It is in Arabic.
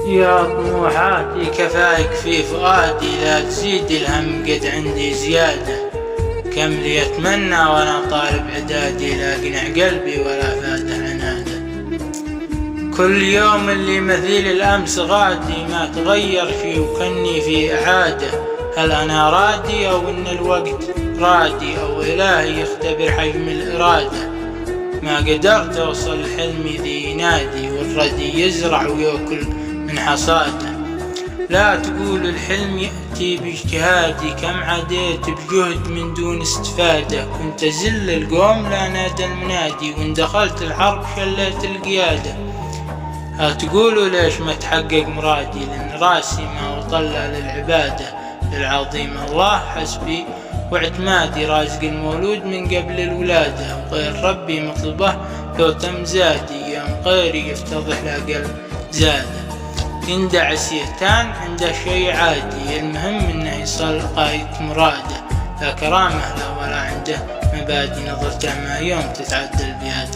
يا طموحاتي كفاك في فؤادي، لا تزيد الهم قد عندي زيادة. كم لي أتمنى وأنا طالب إعدادي، لا قنع قلبي ولا فاده عناده. كل يوم اللي مثيل الأمس غادي، ما تغير فيه وكني في إعادة. هل أنا رادي أو إن الوقت رادي، أو إلهي يختبر حجم الإرادة؟ ما قدرت أوصل حلمي ذي ينادي، والردي يزرع ويأكل من حصاده. لا تقول الحلم يأتي باجتهادي، كم عديت بجهد من دون استفادة. كنت أزل القوم لا نادى المنادي، وإن دخلت الحرب شليت القيادة. تقولوا ليش ما تحقق مرادي، لأن راسي ما وطلع للعبادة. للعظيم الله حسبي واعتمادي، رازق المولود من قبل الولادة. وغير ربي مطلبه لو تم زادي، يوم غيري يفتضح لأقل زاده. إن دعا سيهتان عنده شي عادي، المهم إنه يصل غاية مراده. لا كرامة له ولا عنده مبادئ، نظرته ما يوم تتعدى البياد.